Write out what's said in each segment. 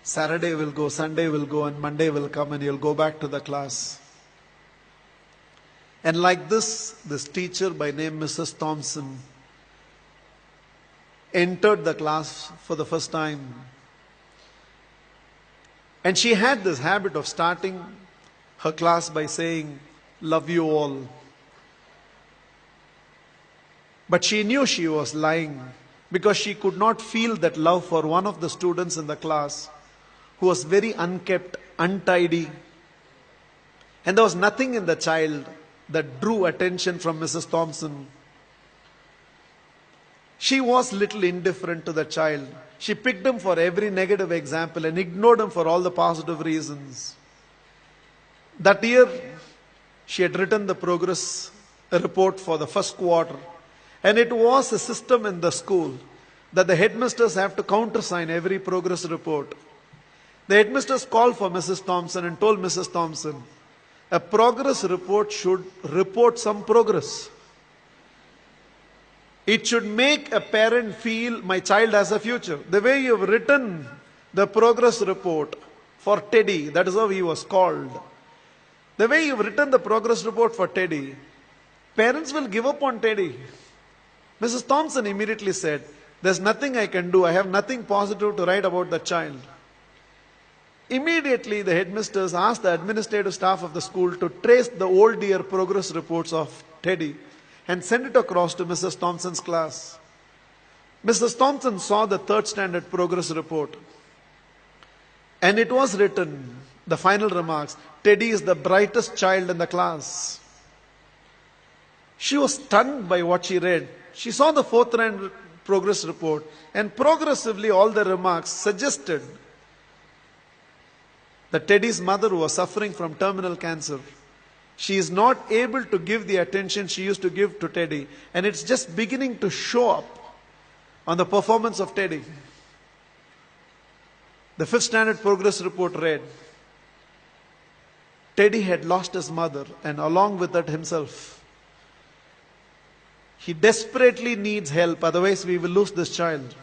Saturday will go, Sunday will go, and Monday will come and you'll go back to the class. And like this teacher by name Mrs. Thompson entered the class for the first time. And she had this habit of starting her class by saying, "Love you all." But she knew she was lying because she could not feel that love for one of the students in the class who was very unkept, untidy. And there was nothing in the child that drew attention from Mrs. Thompson. She was little indifferent to the child. She picked him for every negative example and ignored him for all the positive reasons. That year, she had written the progress report for the first quarter. And it was a system in the school that the headmasters have to countersign every progress report. The headmasters called for Mrs. Thompson and told Mrs. Thompson, a progress report should report some progress. It should make a parent feel my child has a future. The way you have written the progress report for Teddy, that is how he was called. The way you have written the progress report for Teddy, parents will give up on Teddy. Mrs. Thompson immediately said, there's nothing I can do. I have nothing positive to write about the child. Immediately, the headmasters asked the administrative staff of the school to trace the old year progress reports of Teddy and send it across to Mrs. Thompson's class. Mrs. Thompson saw the third standard progress report. And it was written, the final remarks, Teddy is the brightest child in the class. She was stunned by what she read. She saw the fourth standard progress report, and progressively all the remarks suggested that Teddy's mother was suffering from terminal cancer. She is not able to give the attention she used to give to Teddy, and it's just beginning to show up on the performance of Teddy. The fifth standard progress report read, Teddy had lost his mother and along with that himself. He desperately needs help, otherwise we will lose this child.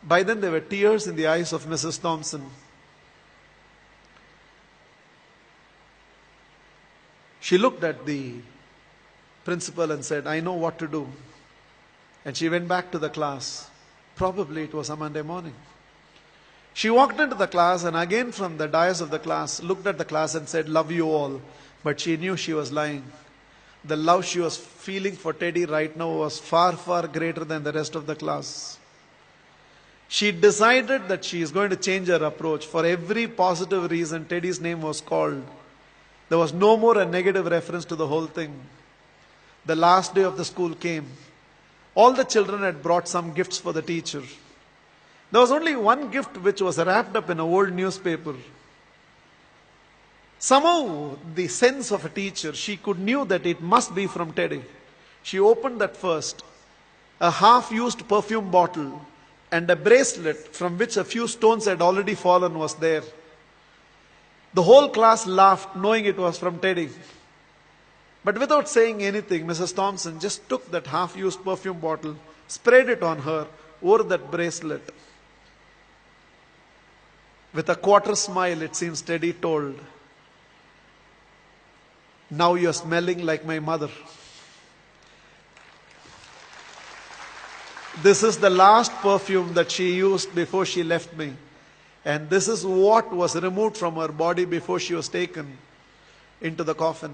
By then there were tears in the eyes of Mrs. Thompson. She looked at the principal and said, I know what to do. And she went back to the class. Probably it was a Monday morning. She walked into the class and again from the dais of the class, looked at the class and said, love you all. But she knew she was lying. The love she was feeling for Teddy right now was far, far greater than the rest of the class. She decided that she is going to change her approach. For every positive reason, Teddy's name was called. There was no more a negative reference to the whole thing. The last day of the school came. All the children had brought some gifts for the teacher. There was only one gift which was wrapped up in an old newspaper. Somehow, the sense of a teacher, she knew that it must be from Teddy. She opened that first. A half-used perfume bottle and a bracelet from which a few stones had already fallen was there. The whole class laughed, knowing it was from Teddy. But without saying anything, Mrs. Thompson just took that half-used perfume bottle, sprayed it on her, wore that bracelet. With a quarter smile, it seems Teddy told, now you're smelling like my mother. This is the last perfume that she used before she left me. And this is what was removed from her body before she was taken into the coffin.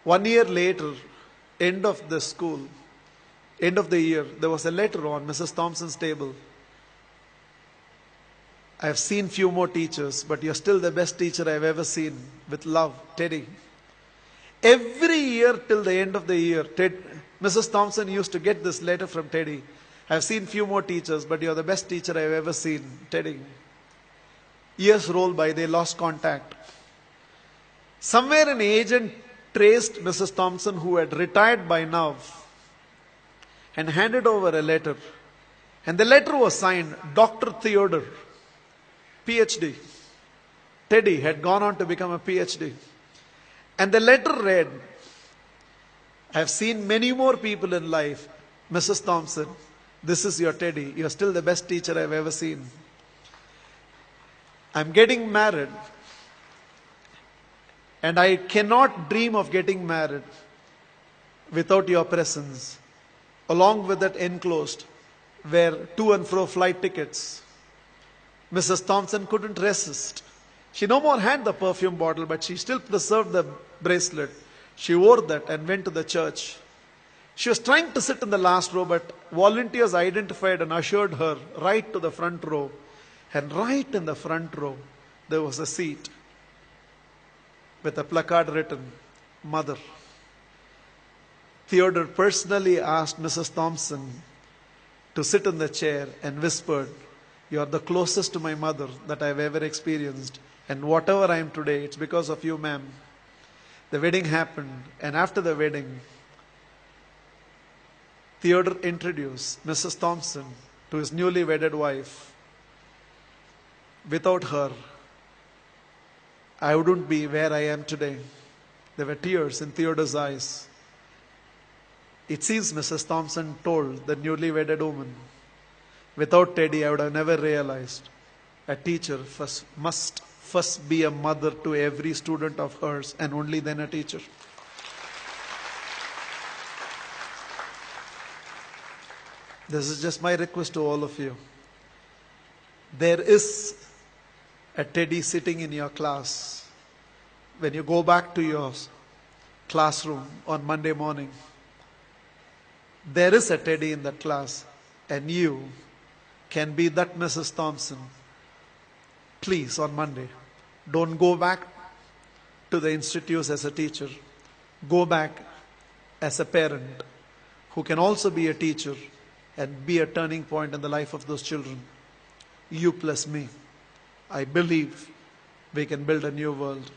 1 year later, end of the school, end of the year, there was a letter on Mrs. Thompson's table. I have seen few more teachers, but you're still the best teacher I've ever seen. With love, Teddy. Every year till the end of the year, Mrs. Thompson used to get this letter from Teddy. I've seen few more teachers, but you're the best teacher I've ever seen, Teddy. Years rolled by, they lost contact. Somewhere an agent traced Mrs. Thompson, who had retired by now, and handed over a letter. And the letter was signed, Dr. Theodore, PhD. Teddy had gone on to become a PhD. And the letter read, I have seen many more people in life, Mrs. Thompson, This is your Teddy. You're still the best teacher I've ever seen. I'm getting married, and I cannot dream of getting married without your presence. Along with that enclosed were to and fro flight tickets. Mrs. Thompson couldn't resist. She no more had the perfume bottle, but she still preserved the bracelet. She wore that and went to the church. She was trying to sit in the last row, but volunteers identified and ushered her right to the front row. And right in the front row, there was a seat with a placard written, Mother. Theodore personally asked Mrs. Thompson to sit in the chair and whispered, "You are the closest to my mother that I have ever experienced. And whatever I am today, it's because of you, ma'am." The wedding happened, and after the wedding, Theodore introduced Mrs. Thompson to his newly wedded wife. Without her, I wouldn't be where I am today. There were tears in Theodore's eyes. It seems Mrs. Thompson told the newly wedded woman, "Without Teddy, I would have never realized a teacher must first be a mother to every student of hers, and only then a teacher." This is just my request to all of you. There is a Teddy sitting in your class. When you go back to your classroom on Monday morning, there is a Teddy in that class, and you can be that Mrs. Thompson. Please, on Monday, don't go back to the institutes as a teacher. Go back as a parent who can also be a teacher and be a turning point in the life of those children. You plus me. I believe we can build a new world.